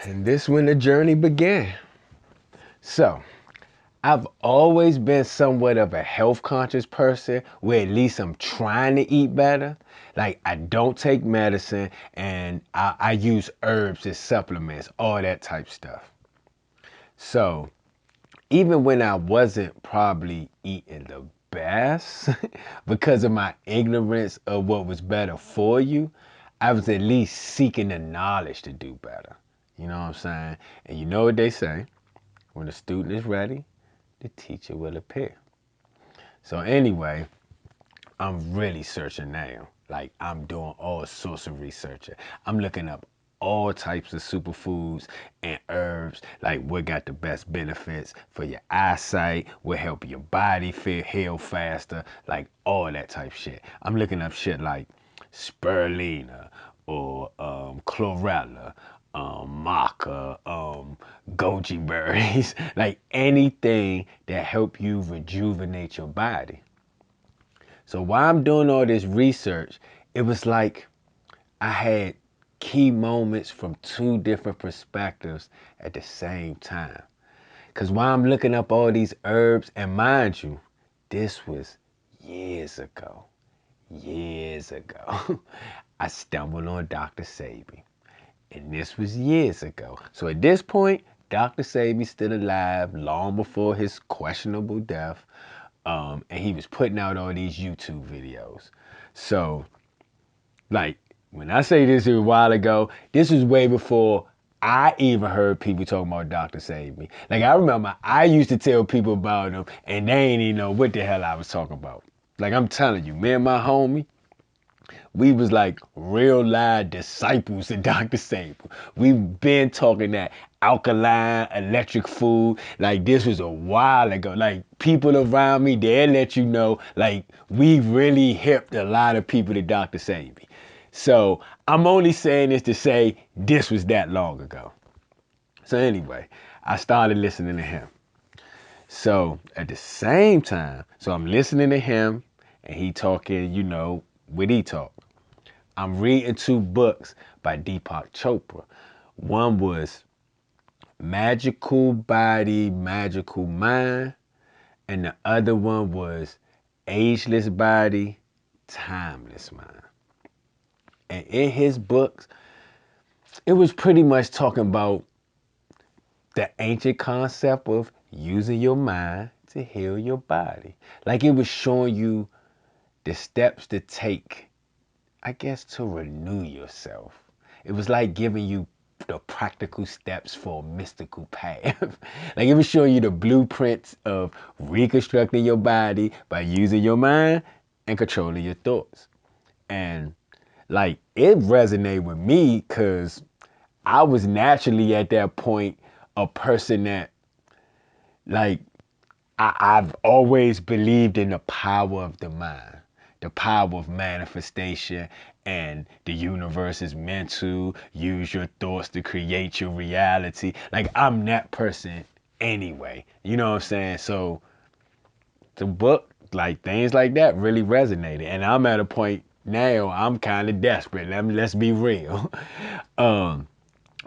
And this when the journey began. So, I've always been somewhat of a health conscious person where at least I'm trying to eat better. Like I don't take medicine and I use herbs as supplements, all that type stuff. So even when I wasn't probably eating the best because of my ignorance of what was better for you, I was at least seeking the knowledge to do better. You know what I'm saying? And you know what they say, when the student is ready, the teacher will appear. So anyway, I'm really searching now. Like I'm doing all sorts of researching. I'm looking up all types of superfoods and herbs, like what got the best benefits for your eyesight, what help your body heal faster, like all that type shit. I'm looking up shit like spirulina or chlorella, maca, goji berries, like anything that help you rejuvenate your body. So while I'm doing all this research, it was like I had key moments from two different perspectives at the same time. Because while I'm looking up all these herbs, and mind you, this was years ago, years ago, I stumbled on Dr. Sabi. And this was years ago. So at this point, Dr. Sabi's still alive long before his questionable death. And he was putting out all these YouTube videos. So, like, when I say this a while ago, this was way before I even heard people talking about Dr. Sabi. Like, I remember I used to tell people about him, and they ain't even know what the hell I was talking about. Like, I'm telling you, me and my homie, we was like real live disciples of Dr. Sabi. We've been talking that alkaline, electric food. Like this was a while ago. Like people around me, they'll let you know, like we really hipped a lot of people to Dr. Sabi. So I'm only saying this to say this was that long ago. So anyway, I started listening to him. So at the same time, so I'm listening to him and he talking, you know, what he talk. I'm reading two books by Deepak Chopra. One was Magical Body, Magical Mind, and the other one was Ageless Body, Timeless Mind. And in his books, it was pretty much talking about the ancient concept of using your mind to heal your body. Like it was showing you the steps to take, I guess, to renew yourself. It was like giving you the practical steps for a mystical path. Like it was showing you the blueprints of reconstructing your body by using your mind and controlling your thoughts. And like it resonated with me because I was naturally at that point a person that like I've always believed in the power of the mind, the power of manifestation, and the universe is meant to use your thoughts to create your reality. Like I'm that person anyway. You know what I'm saying? So the book, like things like that really resonated. And I'm at a point now, I'm kind of desperate. Let's be real. um,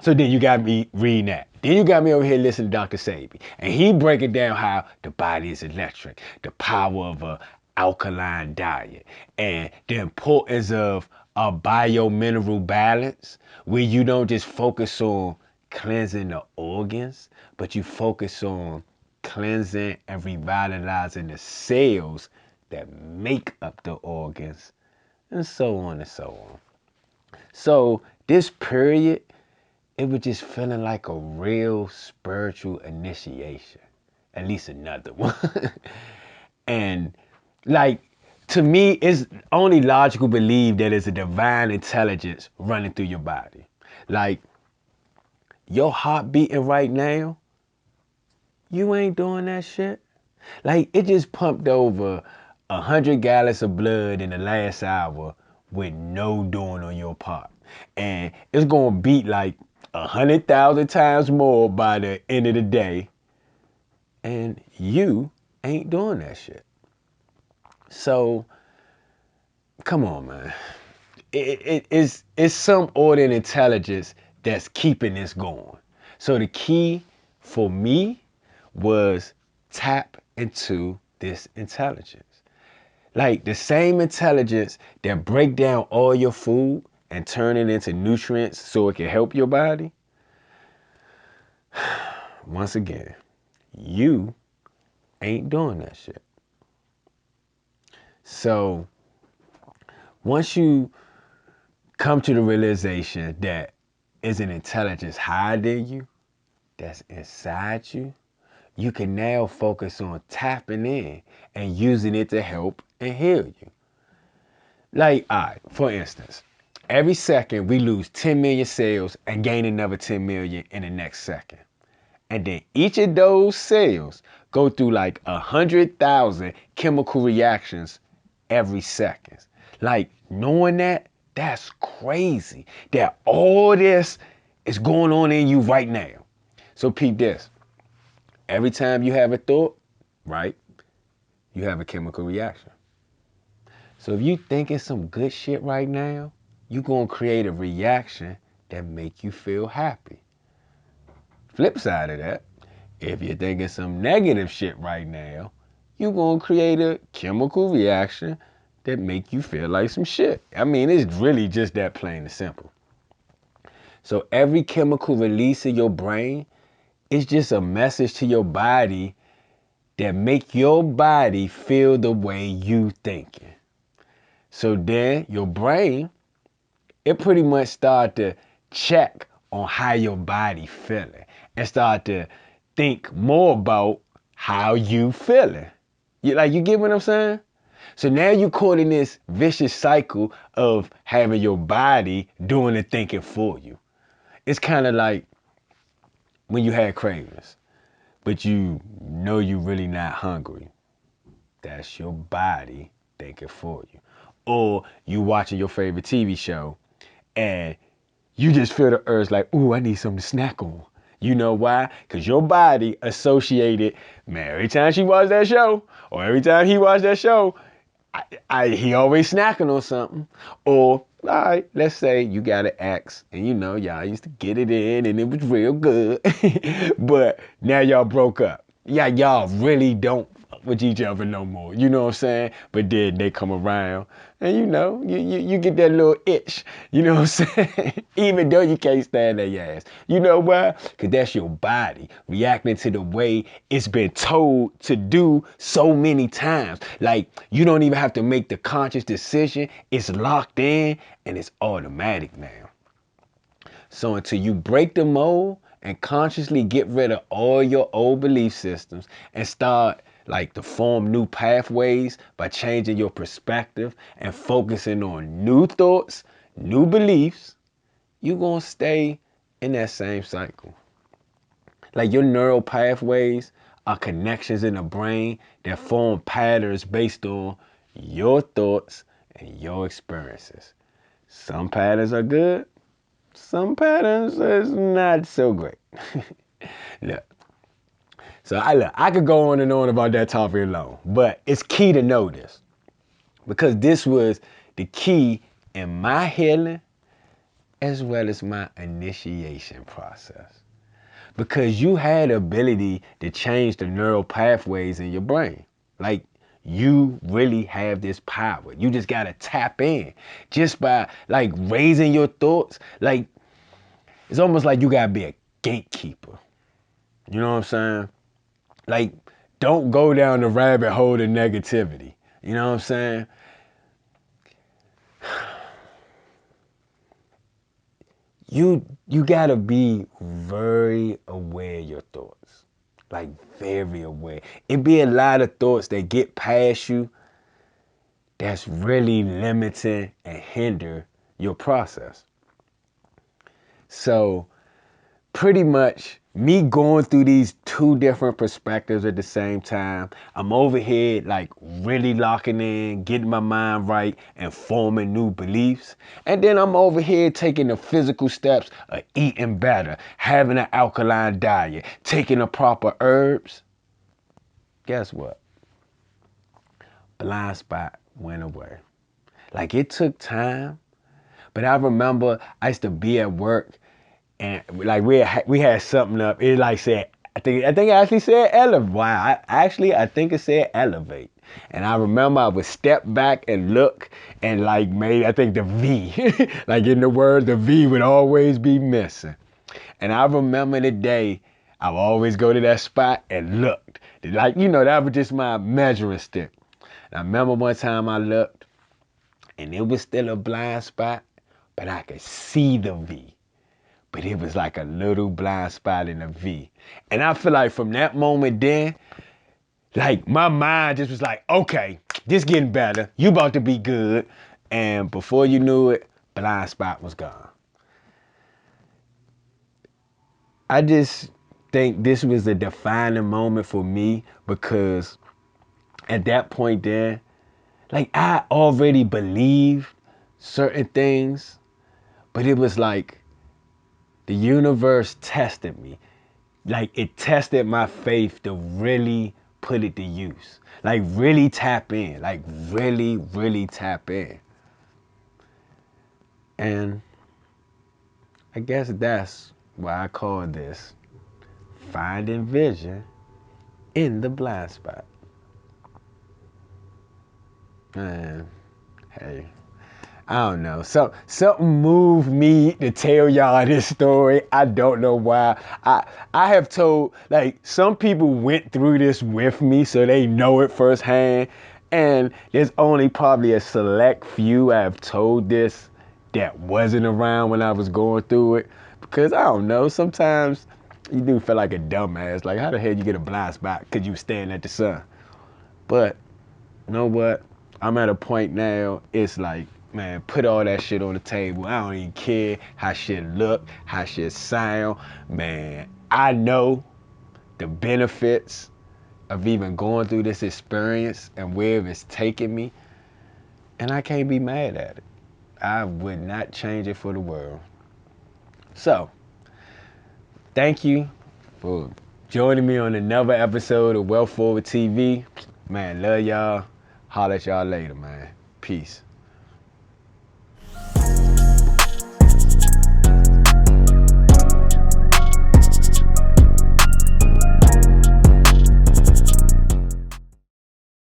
so then you got me reading that. Then you got me over here listening to Dr. Sabi. And he breaking down how the body is electric, the power of a alkaline diet, and the importance of a biomineral balance where you don't just focus on cleansing the organs, but you focus on cleansing and revitalizing the cells that make up the organs, and so on and so on. So this period, it was just feeling like a real spiritual initiation, at least another one. And like to me, it's only logical belief that it's a divine intelligence running through your body. Like your heart beating right now, you ain't doing that shit. Like it just pumped over 100 gallons of blood in the last hour with no doing on your part. And it's gonna beat like 100,000 times more by the end of the day. And you ain't doing that shit. So come on, man. It's some order and intelligence that's keeping this going. So the key for me was tap into this intelligence. Like the same intelligence that break down all your food and turn it into nutrients so it can help your body. Once again, you ain't doing that shit. So once you come to the realization that is an intelligence higher than you, that's inside you, you can now focus on tapping in and using it to help and heal you. Like, all right, for instance, every second we lose 10 million cells and gain another 10 million in the next second. And then each of those cells go through like 100,000 chemical reactions every second. Like, knowing that, that's crazy. That all this is going on in you right now. So peep this. Every time you have a thought, right, you have a chemical reaction. So if you thinking some good shit right now, you gonna create a reaction that make you feel happy. Flip side of that, if you're thinking some negative shit right now, you gonna create a chemical reaction that make you feel like some shit. I mean, it's really just that plain and simple. So every chemical release in your brain is just a message to your body that make your body feel the way you thinking. So then your brain, it pretty much start to check on how your body feeling and start to think more about how you feeling. You get what I'm saying? So now you caught in this vicious cycle of having your body doing the thinking for you. It's kind of like when you had cravings, but you know you really not hungry. That's your body thinking for you. Or you watching your favorite TV show and you just feel the urge like, ooh, I need something to snack on. You know why? Because your body associated, man, every time she watched that show, or every time he watched that show, he always snacking on something. Or, all right, let's say you got an ex, and you know, y'all used to get it in, and it was real good. But now y'all broke up. Yeah, y'all really don't fuck with each other no more. You know what I'm saying? But then they come around, and you know, you get that little itch. You know what I'm saying? Even though you can't stand their ass. You know why? Because that's your body reacting to the way it's been told to do so many times. Like, you don't even have to make the conscious decision. It's locked in, and it's automatic now. So until you break the mold and consciously get rid of all your old belief systems and start like to form new pathways by changing your perspective and focusing on new thoughts, new beliefs, you're gonna stay in that same cycle. Like your neural pathways are connections in the brain that form patterns based on your thoughts and your experiences. Some patterns are good, some patterns is not so great. Look, I could go on and on about that topic alone, but it's key to know this because this was the key in my healing as well as my initiation process. Because you had the ability to change the neural pathways in your brain. Like, you really have this power. You just gotta tap in just by like raising your thoughts. Like, it's almost like you gotta be a gatekeeper. You know what I'm saying? Like, don't go down the rabbit hole of negativity. You know what I'm saying? You gotta be very aware of your thoughts. Like, very aware. It be a lot of thoughts that get past you that's really limiting and hinder your process. So pretty much me going through these two different perspectives at the same time, I'm over here like really locking in, getting my mind right and forming new beliefs. And then I'm over here taking the physical steps of eating better, having an alkaline diet, taking the proper herbs. Guess what? Blind spot went away. Like, it took time, but I remember I used to be at work and like we had something up. It like said, I think it actually said elevate. Wow, I think it said elevate. And I remember I would step back and look and like maybe I think the V, like in the word, the V would always be missing. And I remember the day I would always go to that spot and looked. Like, that was just my measuring stick. And I remember one time I looked and it was still a blind spot, but I could see the V. But it was like a little blind spot in the V. And I feel like from that moment then, like my mind just was like, okay, this getting better. You about to be good. And before you knew it, blind spot was gone. I just think this was a defining moment for me because at that point then, like I already believed certain things, but it was like the universe tested me. Like it tested my faith to really put it to use. Like really tap in. Like really, really tap in. And I guess that's why I call this finding vision in the blind spot. Man, hey, I don't know. Something moved me to tell y'all this story. I don't know why. I have told, like, some people went through this with me, so they know it firsthand. And there's only probably a select few I have told this that wasn't around when I was going through it. Because I don't know, sometimes you do feel like a dumbass. Like, how the hell you get a blind spot because you staring at the sun? But you know what? I'm at a point now, it's like, man, put all that shit on the table. I don't even care how shit look, how shit sound. Man, I know the benefits of even going through this experience and where it's taken me, and I can't be mad at it. I would not change it for the world. So, thank you for joining me on another episode of Well Forward TV. Man, love y'all. Holler at y'all later, man. Peace.